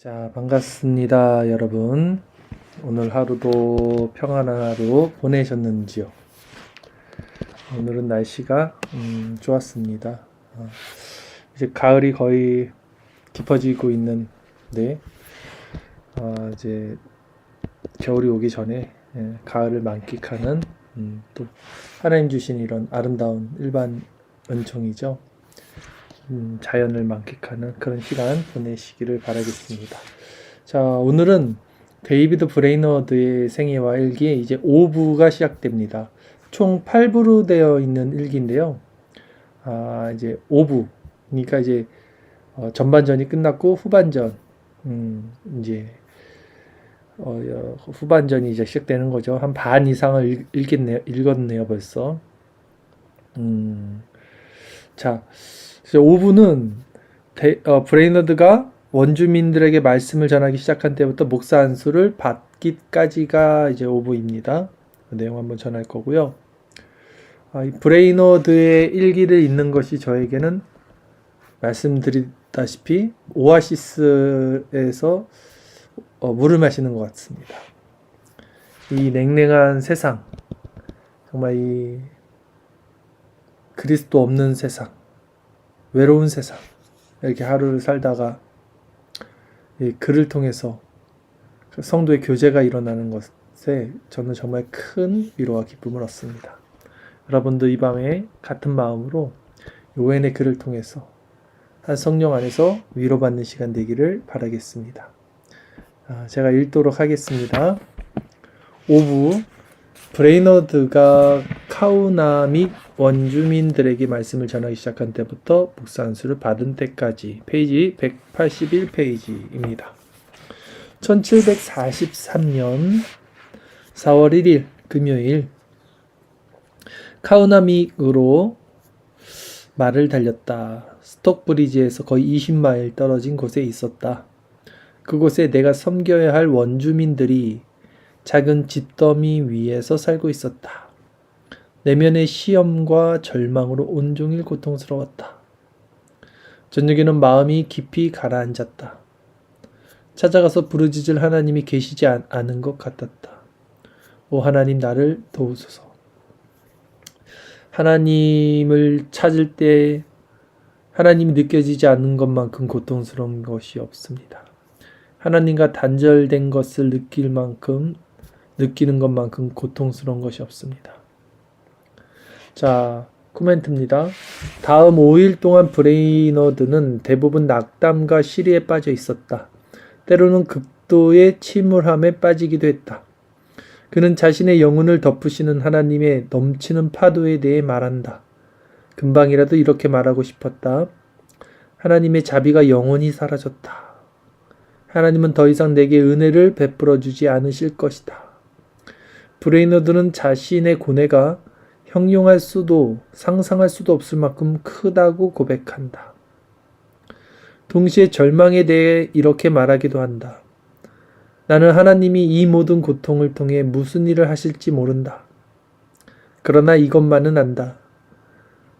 자, 반갑습니다, 여러분. 오늘 하루도 평안한 하루 보내셨는지요? 오늘은 날씨가 좋았습니다. 이제 가을이 거의 깊어지고 있는데, 이제 겨울이 오기 전에 가을을 만끽하는 또 하나님 주신 이런 아름다운 일반 은총이죠. 자연을 만끽하는 그런 시간 보내시기를 바라겠습니다. 자, 오늘은 데이비드 브레이너드의 생애와 일기 이제 5부가 시작됩니다. 총 8부로 되어 있는 일기인데요. 이제 5부. 그러니까 이제 전반전이 끝났고 후반전 이제 후반전이 이제 시작되는 거죠. 한 반 이상을 읽었네요, 벌써. 자, 5부는 브레이너드가 원주민들에게 말씀을 전하기 시작한 때부터 목사 안수를 받기까지가 이제 5부입니다. 그 내용 한번 전할 거고요. 이 브레이너드의 일기를 읽는 것이 저에게는 말씀드리다시피 오아시스에서 물을 마시는 것 같습니다. 이 냉랭한 세상, 정말 이 그리스도 없는 세상, 외로운 세상, 이렇게 하루를 살다가 이 글을 통해서 성도의 교제가 일어나는 것에 저는 정말 큰 위로와 기쁨을 얻습니다. 여러분도 이 밤에 같은 마음으로 요한의 글을 통해서 한 성령 안에서 위로받는 시간 되기를 바라겠습니다. 제가 읽도록 하겠습니다. 5부 브레이너드가 카우나 및 원주민들에게 말씀을 전하기 시작한 때부터 목사 안수를 받은 때까지, 페이지 181페이지입니다. 1743년 4월 1일 금요일 카우나믹으로 말을 달렸다. 스톡브리지에서 거의 20마일 떨어진 곳에 있었다. 그곳에 내가 섬겨야 할 원주민들이 작은 집더미 위에서 살고 있었다. 내면의 시험과 절망으로 온종일 고통스러웠다. 저녁에는 마음이 깊이 가라앉았다. 찾아가서 부르짖을 하나님이 계시지 않은 것 같았다. 오 하나님, 나를 도우소서. 하나님을 찾을 때 하나님이 느껴지지 않는 것만큼 고통스러운 것이 없습니다. 하나님과 단절된 것을 느끼는 것만큼 고통스러운 것이 없습니다. 자, 코멘트입니다. 다음 5일 동안 브레이너드는 대부분 낙담과 시리에 빠져 있었다. 때로는 극도의 침울함에 빠지기도 했다. 그는 자신의 영혼을 덮으시는 하나님의 넘치는 파도에 대해 말한다. 금방이라도 이렇게 말하고 싶었다. 하나님의 자비가 영원히 사라졌다. 하나님은 더 이상 내게 은혜를 베풀어 주지 않으실 것이다. 브레이너드는 자신의 고뇌가 형용할 수도 상상할 수도 없을 만큼 크다고 고백한다. 동시에 절망에 대해 이렇게 말하기도 한다. 나는 하나님이 이 모든 고통을 통해 무슨 일을 하실지 모른다. 그러나 이것만은 안다.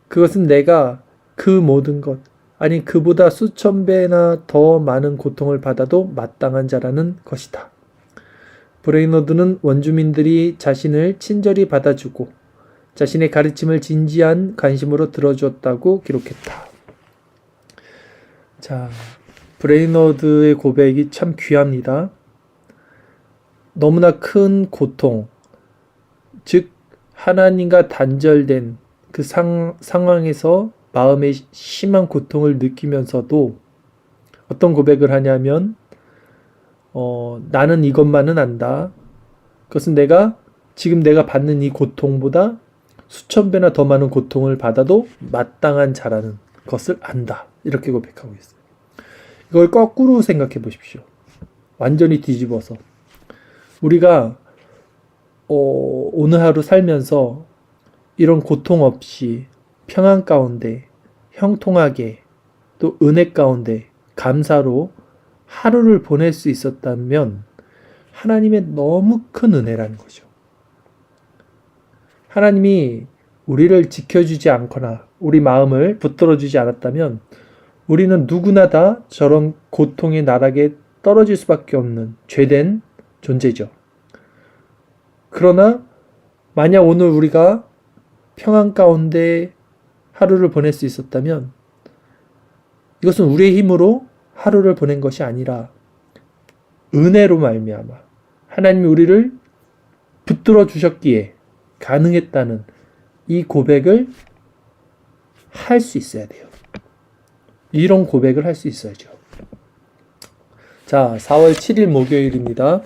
그것은 내가 그 모든 것, 아니 그보다 수천 배나 더 많은 고통을 받아도 마땅한 자라는 것이다. 브레이너드는 원주민들이 자신을 친절히 받아주고 자신의 가르침을 진지한 관심으로 들어주었다고 기록했다. 자, 브레이너드의 고백이 참 귀합니다. 너무나 큰 고통, 즉 하나님과 단절된 그 상황에서 마음의 심한 고통을 느끼면서도 어떤 고백을 하냐면 나는 이것만은 안다. 그것은 지금 내가 받는 이 고통보다 수천 배나 더 많은 고통을 받아도 마땅한 자라는 것을 안다. 이렇게 고백하고 있어요. 이걸 거꾸로 생각해 보십시오. 완전히 뒤집어서. 우리가 오늘 하루 살면서 이런 고통 없이 평안 가운데 형통하게 또 은혜 가운데 감사로 하루를 보낼 수 있었다면 하나님의 너무 큰 은혜라는 거죠. 하나님이 우리를 지켜주지 않거나 우리 마음을 붙들어주지 않았다면 우리는 누구나 다 저런 고통의 나락에 떨어질 수밖에 없는 죄된 존재죠. 그러나 만약 오늘 우리가 평안 가운데 하루를 보낼 수 있었다면 이것은 우리의 힘으로 하루를 보낸 것이 아니라 은혜로 말미암아 하나님이 우리를 붙들어 주셨기에 가능했다는 이 고백을 할 수 있어야 돼요. 이런 고백을 할 수 있어야죠. 자, 4월 7일 목요일입니다.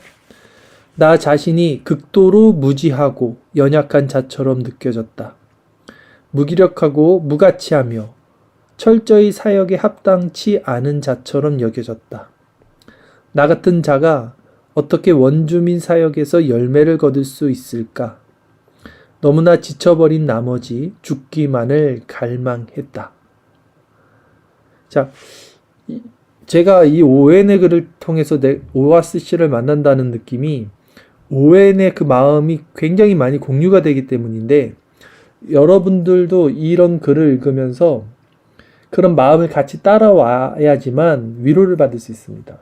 나 자신이 극도로 무지하고 연약한 자처럼 느껴졌다. 무기력하고 무가치하며 철저히 사역에 합당치 않은 자처럼 여겨졌다. 나 같은 자가 어떻게 원주민 사역에서 열매를 거둘 수 있을까? 너무나 지쳐버린 나머지 죽기만을 갈망했다. 자, 제가 이 오웬의 글을 통해서 오아스 씨를 만난다는 느낌이 오웬의 그 마음이 굉장히 많이 공유가 되기 때문인데 여러분들도 이런 글을 읽으면서 그런 마음을 같이 따라와야지만 위로를 받을 수 있습니다.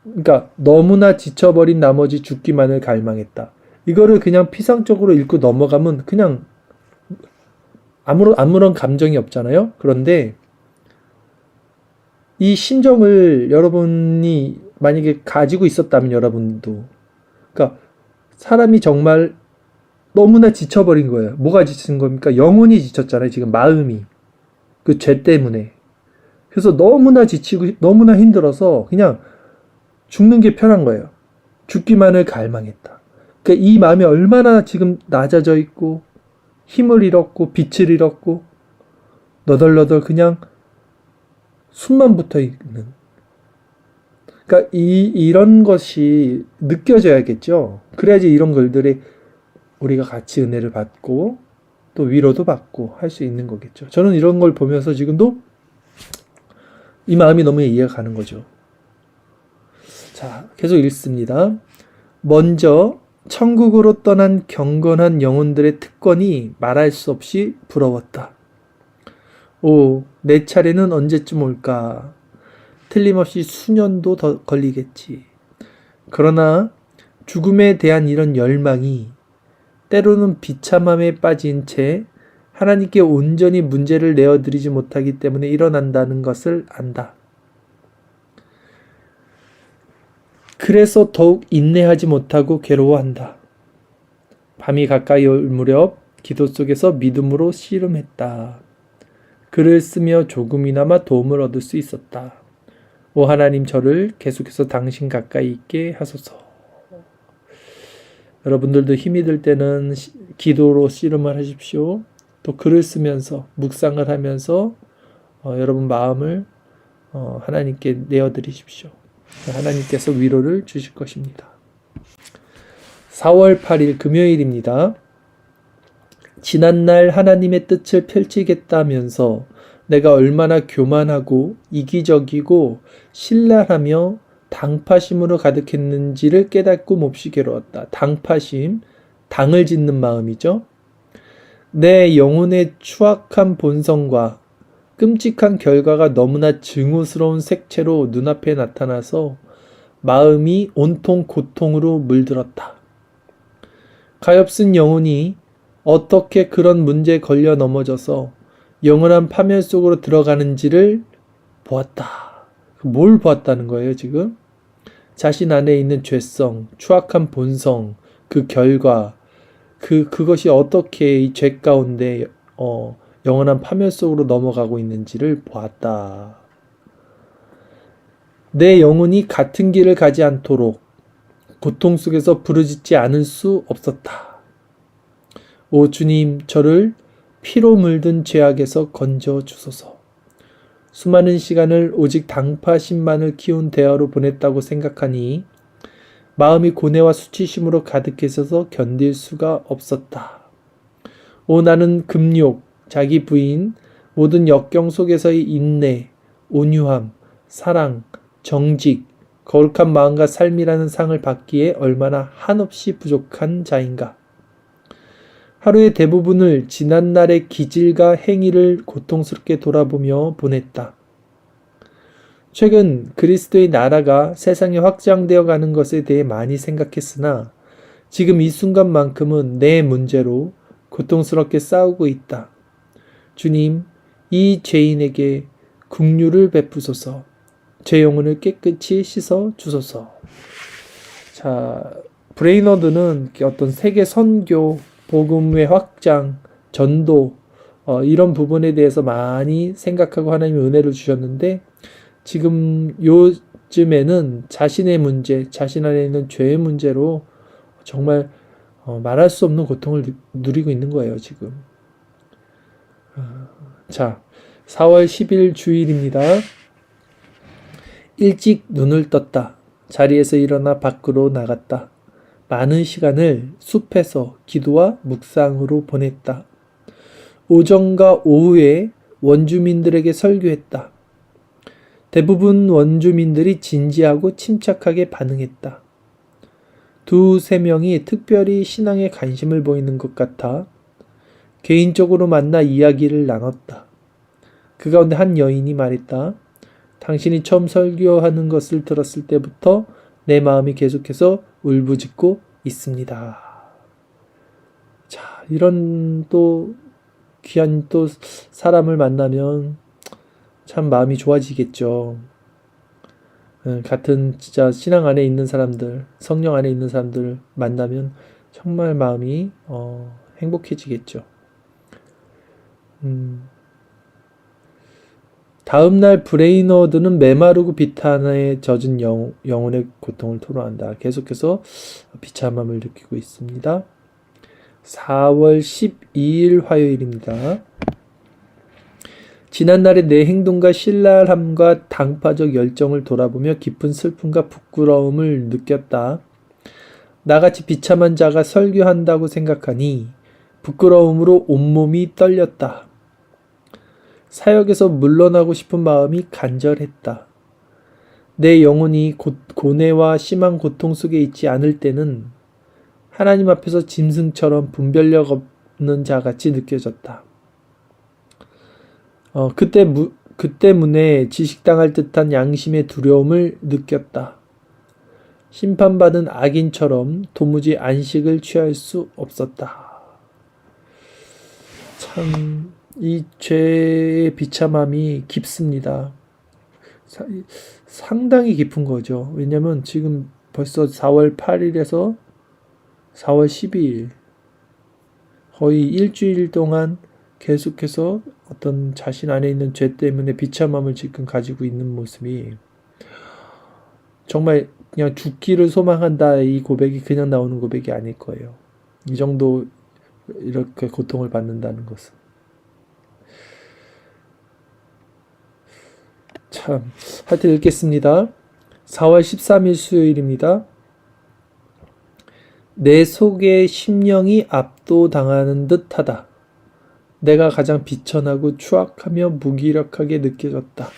그러니까 너무나 지쳐버린 나머지 죽기만을 갈망했다. 이거를 그냥 피상적으로 읽고 넘어가면 그냥 아무런 감정이 없잖아요. 그런데 이 심정을 여러분이 만약에 가지고 있었다면 여러분도 그러니까 사람이 정말 너무나 지쳐버린 거예요. 뭐가 지친 겁니까? 영혼이 지쳤잖아요. 지금 마음이 그 죄 때문에. 그래서 너무나 지치고 너무나 힘들어서 그냥 죽는 게 편한 거예요. 죽기만을 갈망했다. 그러니까 이 마음이 얼마나 지금 낮아져 있고 힘을 잃었고 빛을 잃었고 너덜너덜 그냥 숨만 붙어 있는. 그러니까 이런 것이 느껴져야겠죠. 그래야지 이런 글들이 우리가 같이 은혜를 받고 또 위로도 받고 할 수 있는 거겠죠. 저는 이런 걸 보면서 지금도 이 마음이 너무 이해가 가는 거죠. 자, 계속 읽습니다. 먼저 천국으로 떠난 경건한 영혼들의 특권이 말할 수 없이 부러웠다. 오, 내 차례는 언제쯤 올까? 틀림없이 수년도 더 걸리겠지. 그러나 죽음에 대한 이런 열망이 때로는 비참함에 빠진 채 하나님께 온전히 문제를 내어드리지 못하기 때문에 일어난다는 것을 안다. 그래서 더욱 인내하지 못하고 괴로워한다. 밤이 가까이 올 무렵 기도 속에서 믿음으로 씨름했다. 글을 쓰며 조금이나마 도움을 얻을 수 있었다. 오 하나님, 저를 계속해서 당신 가까이 있게 하소서. 여러분들도 힘이 들 때는 기도로 씨름을 하십시오. 또 글을 쓰면서 묵상을 하면서 여러분 마음을 하나님께 내어드리십시오. 하나님께서 위로를 주실 것입니다. 4월 8일 금요일입니다. 지난날 하나님의 뜻을 펼치겠다면서 내가 얼마나 교만하고 이기적이고 신랄하며 당파심으로 가득했는지를 깨닫고 몹시 괴로웠다. 당파심, 당을 짓는 마음이죠. 내 영혼의 추악한 본성과 끔찍한 결과가 너무나 증오스러운 색채로 눈앞에 나타나서 마음이 온통 고통으로 물들었다. 가엾은 영혼이 어떻게 그런 문제에 걸려 넘어져서 영원한 파멸 속으로 들어가는지를 보았다. 뭘 보았다는 거예요, 지금? 자신 안에 있는 죄성, 추악한 본성, 그 결과, 그것이 어떻게 이 죄 가운데 영원한 파멸 속으로 넘어가고 있는지를 보았다. 내 영혼이 같은 길을 가지 않도록 고통 속에서 부르짖지 않을 수 없었다. 오 주님, 저를 피로 물든 죄악에서 건져 주소서. 수많은 시간을 오직 당파심만을 키운 대화로 보냈다고 생각하니 마음이 고뇌와 수치심으로 가득해져서 견딜 수가 없었다. 오 나는 금욕, 자기 부인, 모든 역경 속에서의 인내, 온유함, 사랑, 정직, 거룩한 마음과 삶이라는 상을 받기에 얼마나 한없이 부족한 자인가. 하루의 대부분을 지난날의 기질과 행위를 고통스럽게 돌아보며 보냈다. 최근 그리스도의 나라가 세상에 확장되어 가는 것에 대해 많이 생각했으나 지금 이 순간만큼은 내 문제로 고통스럽게 싸우고 있다. 주님, 이 죄인에게 긍휼을 베푸소서. 제 영혼을 깨끗이 씻어 주소서. 자, 브레이너드는 어떤 세계 선교, 복음의 확장, 전도 이런 부분에 대해서 많이 생각하고 하나님의 은혜를 주셨는데 지금 요즘에는 자신의 문제, 자신 안에 있는 죄의 문제로 정말 말할 수 없는 고통을 누리고 있는 거예요, 지금. 자, 4월 10일 주일입니다. 일찍 눈을 떴다. 자리에서 일어나 밖으로 나갔다. 많은 시간을 숲에서 기도와 묵상으로 보냈다. 오전과 오후에 원주민들에게 설교했다. 대부분 원주민들이 진지하고 침착하게 반응했다. 두세 명이 특별히 신앙에 관심을 보이는 것 같아 개인적으로 만나 이야기를 나눴다. 그 가운데 한 여인이 말했다. 당신이 처음 설교하는 것을 들었을 때부터 내 마음이 계속해서 울부짖고 있습니다. 자, 이런 또 귀한 또 사람을 만나면 참 마음이 좋아지겠죠. 같은 진짜 신앙 안에 있는 사람들, 성령 안에 있는 사람들 만나면 정말 마음이 행복해지겠죠. 다음날 브레이너드는 메마르고 비탄에 젖은 영혼의 고통을 토로한다. 계속해서 비참함을 느끼고 있습니다. 4월 12일 화요일입니다. 지난날의 내 행동과 신랄함과 당파적 열정을 돌아보며 깊은 슬픔과 부끄러움을 느꼈다. 나같이 비참한 자가 설교한다고 생각하니 부끄러움으로 온몸이 떨렸다. 사역에서 물러나고 싶은 마음이 간절했다. 내 영혼이 고뇌와 심한 고통 속에 있지 않을 때는 하나님 앞에서 짐승처럼 분별력 없는 자같이 느껴졌다. 그 때문에 지식당할 듯한 양심의 두려움을 느꼈다. 심판받은 악인처럼 도무지 안식을 취할 수 없었다. 참, 이 죄의 비참함이 깊습니다. 상당히 깊은 거죠. 왜냐면 지금 벌써 4월 8일에서 4월 12일 거의 일주일 동안 계속해서 어떤 자신 안에 있는 죄 때문에 비참함을 지금 가지고 있는 모습이 정말 그냥 죽기를 소망한다 이 고백이 그냥 나오는 고백이 아닐 거예요. 이 정도 이렇게 고통을 받는다는 것은 참 하여튼 읽겠습니다. 4월 13일 수요일입니다. 내 속의 심령이 압도당하는 듯하다. 내가 가장 비천하고 추악하며 무기력하게 느껴졌다.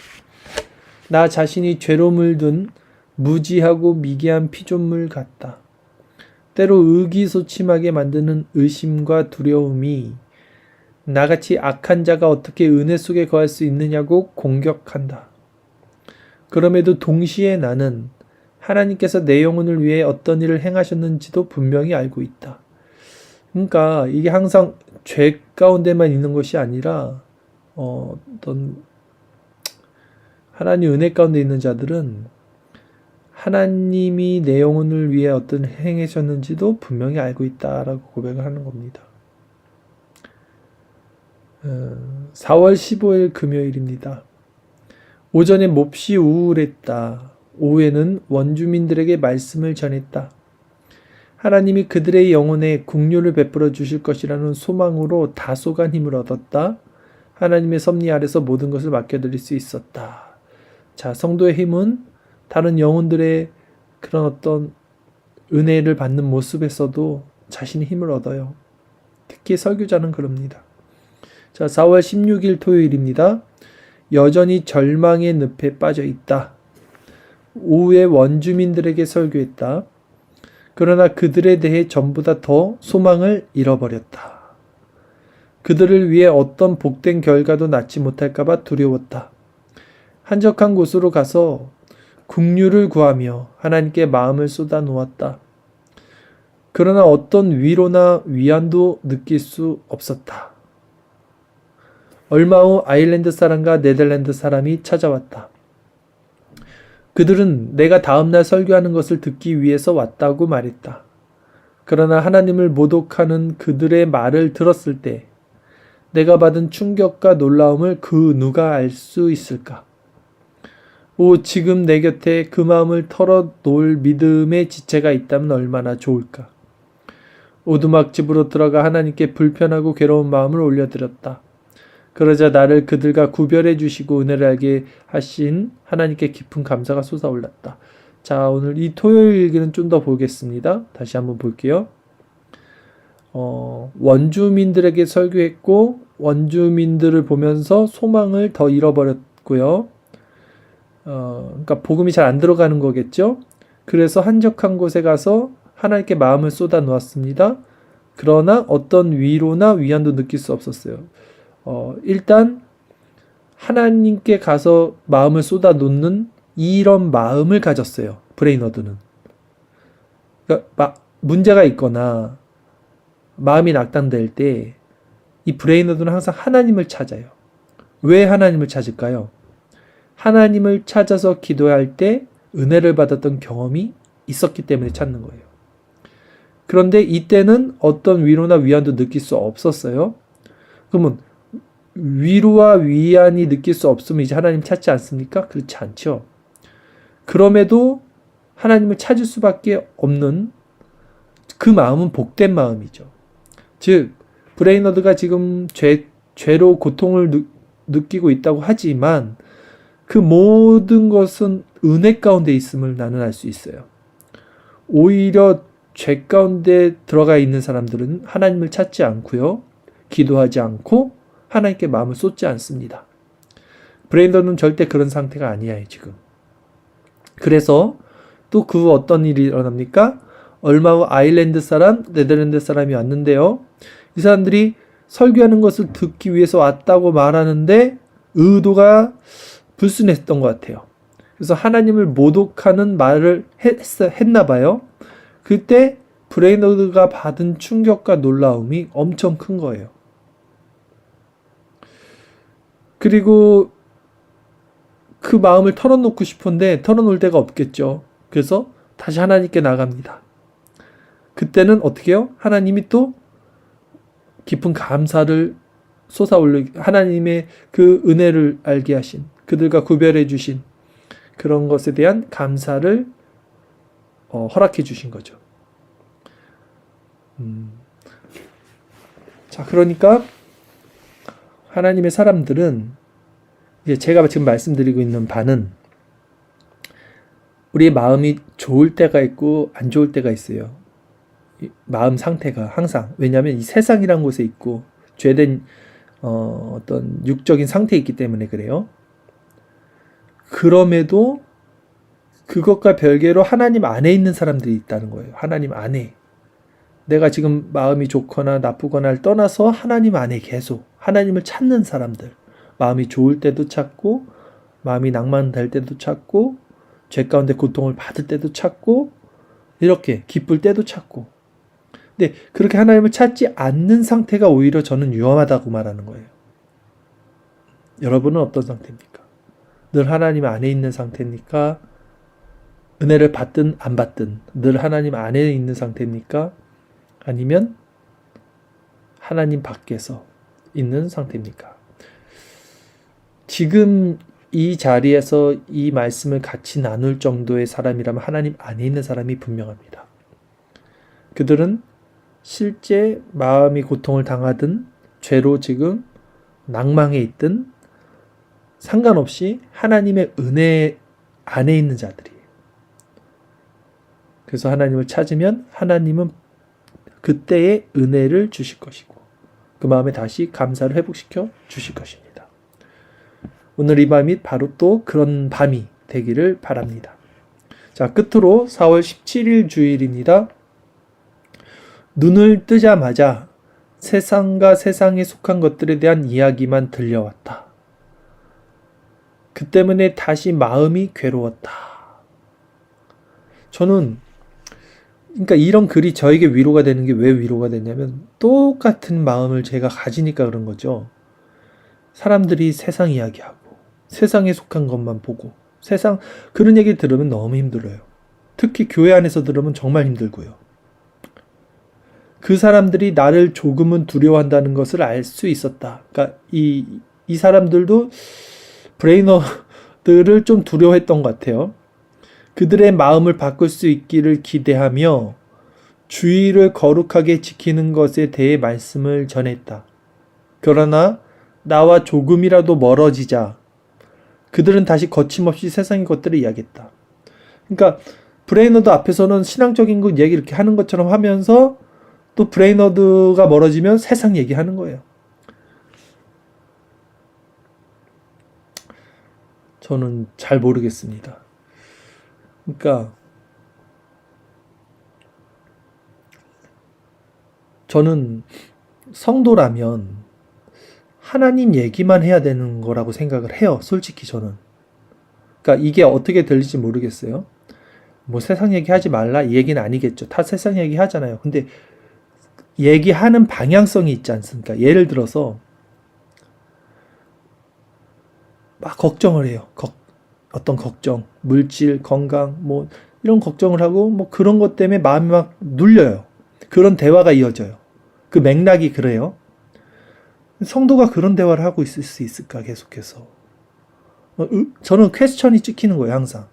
나 자신이 죄로 물든 무지하고 미개한 피조물 같다. 때로 의기소침하게 만드는 의심과 두려움이 나같이 악한 자가 어떻게 은혜 속에 거할 수 있느냐고 공격한다. 그럼에도 동시에 나는 하나님께서 내 영혼을 위해 어떤 일을 행하셨는지도 분명히 알고 있다. 그러니까 이게 항상 죄 가운데만 있는 것이 아니라 어떤 하나님 은혜 가운데 있는 자들은 하나님이 내 영혼을 위해 어떤 행하셨는지도 분명히 알고 있다라고 고백을 하는 겁니다. 4월 15일 금요일입니다. 오전에 몹시 우울했다. 오후에는 원주민들에게 말씀을 전했다. 하나님이 그들의 영혼에 긍휼을 베풀어 주실 것이라는 소망으로 다소간 힘을 얻었다. 하나님의 섭리 아래서 모든 것을 맡겨드릴 수 있었다. 자, 성도의 힘은 다른 영혼들의 그런 어떤 은혜를 받는 모습에서도 자신의 힘을 얻어요. 특히 설교자는 그럽니다. 자, 4월 16일 토요일입니다. 여전히 절망의 늪에 빠져 있다. 오후에 원주민들에게 설교했다. 그러나 그들에 대해 전보다 더 소망을 잃어버렸다. 그들을 위해 어떤 복된 결과도 낳지 못할까봐 두려웠다. 한적한 곳으로 가서 긍휼을 구하며 하나님께 마음을 쏟아 놓았다. 그러나 어떤 위로나 위안도 느낄 수 없었다. 얼마 후 아일랜드 사람과 네덜란드 사람이 찾아왔다. 그들은 내가 다음날 설교하는 것을 듣기 위해서 왔다고 말했다. 그러나 하나님을 모독하는 그들의 말을 들었을 때 내가 받은 충격과 놀라움을 그 누가 알 수 있을까? 오, 지금 내 곁에 그 마음을 털어놓을 믿음의 지체가 있다면 얼마나 좋을까? 오두막집으로 들어가 하나님께 불편하고 괴로운 마음을 올려드렸다. 그러자 나를 그들과 구별해 주시고 은혜를 알게 하신 하나님께 깊은 감사가 솟아올랐다. 자, 오늘 이 토요일 일기는 좀 더 보겠습니다. 다시 한번 볼게요. 원주민들에게 설교했고 원주민들을 보면서 소망을 더 잃어버렸고요. 그러니까 복음이 잘 안 들어가는 거겠죠. 그래서 한적한 곳에 가서 하나님께 마음을 쏟아 놓았습니다. 그러나 어떤 위로나 위안도 느낄 수 없었어요. 일단 하나님께 가서 마음을 쏟아 놓는 이런 마음을 가졌어요. 브레이너드는. 그러니까 문제가 있거나 마음이 낙담될 때 이 브레이너드는 항상 하나님을 찾아요. 왜 하나님을 찾을까요? 하나님을 찾아서 기도할 때 은혜를 받았던 경험이 있었기 때문에 찾는 거예요. 그런데 이때는 어떤 위로나 위안도 느낄 수 없었어요. 그러면 위로와 위안이 느낄 수 없으면 이제 하나님 찾지 않습니까? 그렇지 않죠. 그럼에도 하나님을 찾을 수밖에 없는 그 마음은 복된 마음이죠. 즉 브레이너드가 지금 죄로 고통을 느끼고 있다고 하지만 그 모든 것은 은혜 가운데 있음을 나는 알 수 있어요. 오히려 죄 가운데 들어가 있는 사람들은 하나님을 찾지 않고요. 기도하지 않고 하나님께 마음을 쏟지 않습니다. 브레이너드는 절대 그런 상태가 아니에요, 지금. 그래서 또 그 어떤 일이 일어납니까? 얼마 후 아일랜드 사람, 네덜란드 사람이 왔는데요. 이 사람들이 설교하는 것을 듣기 위해서 왔다고 말하는데 의도가 불순했던 것 같아요. 그래서 하나님을 모독하는 말을 했나 봐요. 그때 브레이너드가 받은 충격과 놀라움이 엄청 큰 거예요. 그리고 그 마음을 털어놓고 싶은데 털어놓을 데가 없겠죠. 그래서 다시 하나님께 나갑니다. 그때는 어떻게 해요? 하나님이 또 깊은 감사를 쏟아올리고 하나님의 그 은혜를 알게 하신 그들과 구별해 주신 그런 것에 대한 감사를 허락해 주신 거죠. 자, 그러니까 하나님의 사람들은 이제 제가 지금 말씀드리고 있는 바는 우리의 마음이 좋을 때가 있고 안 좋을 때가 있어요. 마음 상태가 항상. 왜냐하면 이 세상이란 곳에 있고 죄된 어떤 육적인 상태에 있기 때문에 그래요. 그럼에도 그것과 별개로 하나님 안에 있는 사람들이 있다는 거예요. 하나님 안에. 내가 지금 마음이 좋거나 나쁘거나를 떠나서 하나님 안에 계속 하나님을 찾는 사람들. 마음이 좋을 때도 찾고 마음이 낭만될 때도 찾고 죄 가운데 고통을 받을 때도 찾고 이렇게 기쁠 때도 찾고. 근데 그렇게 하나님을 찾지 않는 상태가 오히려 저는 위험하다고 말하는 거예요. 여러분은 어떤 상태입니까? 늘 하나님 안에 있는 상태입니까? 은혜를 받든 안 받든 늘 하나님 안에 있는 상태입니까? 아니면 하나님 밖에서 있는 상태입니까? 지금 이 자리에서 이 말씀을 같이 나눌 정도의 사람이라면 하나님 안에 있는 사람이 분명합니다. 그들은 실제 마음이 고통을 당하든 죄로 지금 낭망에 있든 상관없이 하나님의 은혜 안에 있는 자들이에요. 그래서 하나님을 찾으면 하나님은 그때의 은혜를 주실 것이고 그 마음에 다시 감사를 회복시켜 주실 것입니다. 오늘 이 밤이 바로 또 그런 밤이 되기를 바랍니다. 자, 끝으로 4월 17일 주일입니다. 눈을 뜨자마자 세상과 세상에 속한 것들에 대한 이야기만 들려왔다. 그 때문에 다시 마음이 괴로웠다. 저는 그러니까 이런 글이 저에게 위로가 되는 게 왜 위로가 되냐면 똑같은 마음을 제가 가지니까 그런 거죠. 사람들이 세상 이야기하고 세상에 속한 것만 보고 세상 그런 얘기 들으면 너무 힘들어요. 특히 교회 안에서 들으면 정말 힘들고요. 그 사람들이 나를 조금은 두려워한다는 것을 알 수 있었다. 그러니까 이 사람들도 브레이너들을 좀 두려워했던 것 같아요. 그들의 마음을 바꿀 수 있기를 기대하며 주의를 거룩하게 지키는 것에 대해 말씀을 전했다. 그러나 나와 조금이라도 멀어지자 그들은 다시 거침없이 세상의 것들을 이야기했다. 그러니까 브레이너드 앞에서는 신앙적인 것 얘기 이렇게 하는 것처럼 하면서 또 브레이너드가 멀어지면 세상 얘기하는 거예요. 저는 잘 모르겠습니다. 그러니까 저는 성도라면 하나님 얘기만 해야 되는 거라고 생각을 해요. 솔직히 저는. 그러니까 이게 어떻게 들릴지 모르겠어요. 뭐 세상 얘기하지 말라 이 얘기는 아니겠죠. 다 세상 얘기 하잖아요. 근데 얘기하는 방향성이 있지 않습니까? 예를 들어서 막 걱정을 해요. 어떤 걱정, 물질, 건강, 뭐 이런 걱정을 하고 뭐 그런 것 때문에 마음이 막 눌려요. 그런 대화가 이어져요. 그 맥락이 그래요. 성도가 그런 대화를 하고 있을 수 있을까 계속해서. 저는 퀘스천이 찍히는 거예요, 항상.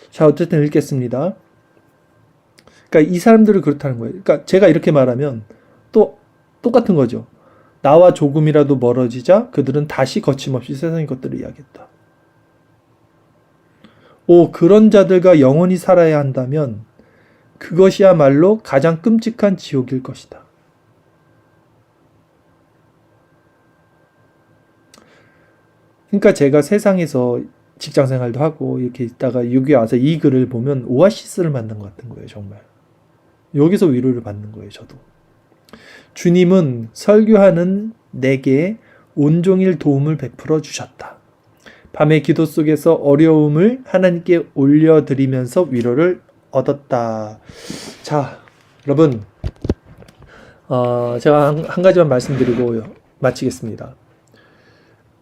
자, 어쨌든 읽겠습니다. 그러니까 이 사람들을 그렇다는 거예요. 그러니까 제가 이렇게 말하면 또 똑같은 거죠. 나와 조금이라도 멀어지자 그들은 다시 거침없이 세상의 것들을 이야기했다. 그런 자들과 영원히 살아야 한다면 그것이야말로 가장 끔찍한 지옥일 것이다. 그러니까 제가 세상에서 직장 생활도 하고 이렇게 있다가 여기 와서 이 글을 보면 오아시스를 만난 것 같은 거예요, 정말. 여기서 위로를 받는 거예요, 저도. 주님은 설교하는 내게 온종일 도움을 베풀어 주셨다. 밤의 기도 속에서 어려움을 하나님께 올려드리면서 위로를 얻었다. 자, 여러분, 제가 한 가지만 말씀드리고 마치겠습니다.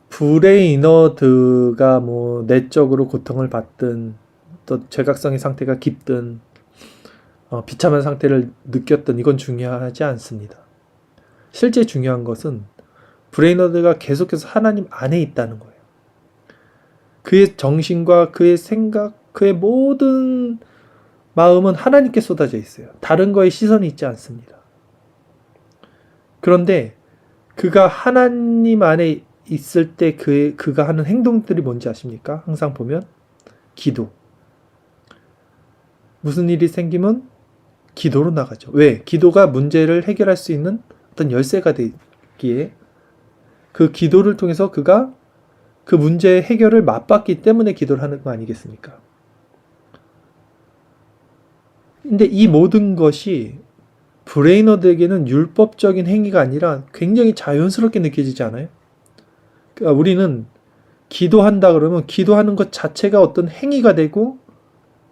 브레이너드가 뭐 내적으로 고통을 받든 또 죄각성의 상태가 깊든 비참한 상태를 느꼈든 이건 중요하지 않습니다. 실제 중요한 것은 브레이너드가 계속해서 하나님 안에 있다는 거예요. 그의 정신과 그의 생각, 그의 모든 마음은 하나님께 쏟아져 있어요. 다른 거에 시선이 있지 않습니다. 그런데 그가 하나님 안에 있을 때 그가 하는 행동들이 뭔지 아십니까? 항상 보면 기도. 무슨 일이 생기면 기도로 나가죠. 왜? 기도가 문제를 해결할 수 있는 어떤 열쇠가 되기에 그 기도를 통해서 그가 그 문제의 해결을 맛봤기 때문에 기도를 하는 거 아니겠습니까? 근데 이 모든 것이 브레이너드에게는 율법적인 행위가 아니라 굉장히 자연스럽게 느껴지지 않아요? 그러니까 우리는 기도한다 그러면 기도하는 것 자체가 어떤 행위가 되고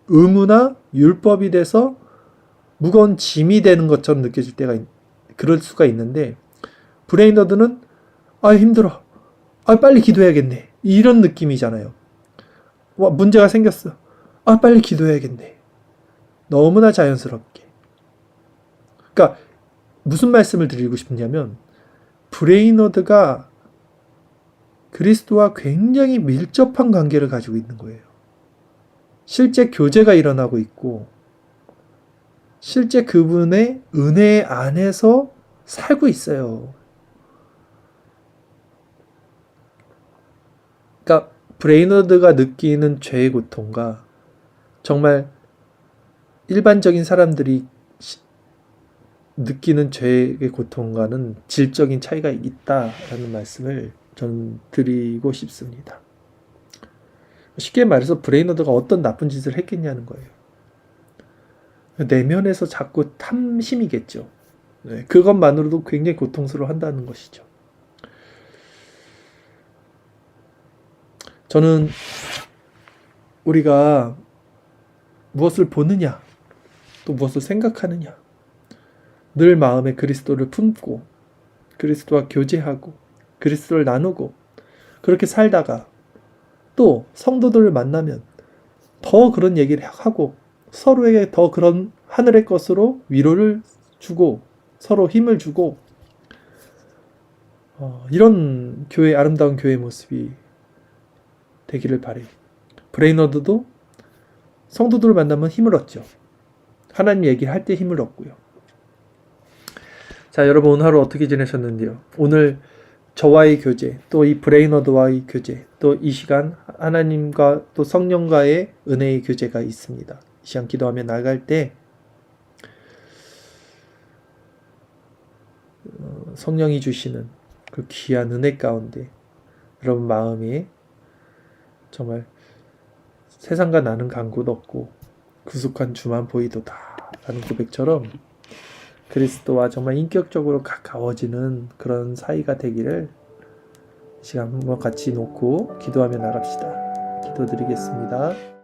의무나 율법이 돼서 무거운 짐이 되는 것처럼 느껴질 때가 그럴 수가 있는데 브레이너드는 힘들어. 빨리 기도해야겠네. 이런 느낌이잖아요. 문제가 생겼어. 빨리 기도해야겠네. 너무나 자연스럽게. 그러니까 무슨 말씀을 드리고 싶냐면 브레이너드가 그리스도와 굉장히 밀접한 관계를 가지고 있는 거예요. 실제 교제가 일어나고 있고 실제 그분의 은혜 안에서 살고 있어요. 그러니까 브레이너드가 느끼는 죄의 고통과 정말 일반적인 사람들이 느끼는 죄의 고통과는 질적인 차이가 있다라는 말씀을 저는 드리고 싶습니다. 쉽게 말해서 브레이너드가 어떤 나쁜 짓을 했겠냐는 거예요. 내면에서 자꾸 탐심이겠죠. 그것만으로도 굉장히 고통스러워한다는 것이죠. 저는 우리가 무엇을 보느냐, 또 무엇을 생각하느냐, 늘 마음에 그리스도를 품고 그리스도와 교제하고 그리스도를 나누고 그렇게 살다가 또 성도들을 만나면 더 그런 얘기를 하고 서로에게 더 그런 하늘의 것으로 위로를 주고 서로 힘을 주고 이런 교회, 아름다운 교회 모습이 되기를 바래요. 브레이너드도 성도들을 만나면 힘을 얻죠. 하나님 얘기를 할 때 힘을 얻고요. 자, 여러분 오늘 하루 어떻게 지내셨는데요? 오늘 저와의 교제, 또 이 브레이너드와의 교제, 또 이 시간 하나님과 또 성령과의 은혜의 교제가 있습니다. 이 시간 기도하며 나갈 때 성령이 주시는 그 귀한 은혜 가운데 여러분 마음에 정말 세상과 나는 간 곳 없고 구속한 주만 보이도다 라는 고백처럼 그리스도와 정말 인격적으로 가까워지는 그런 사이가 되기를 시간 한번 같이 놓고 기도하며 나갑시다. 기도드리겠습니다.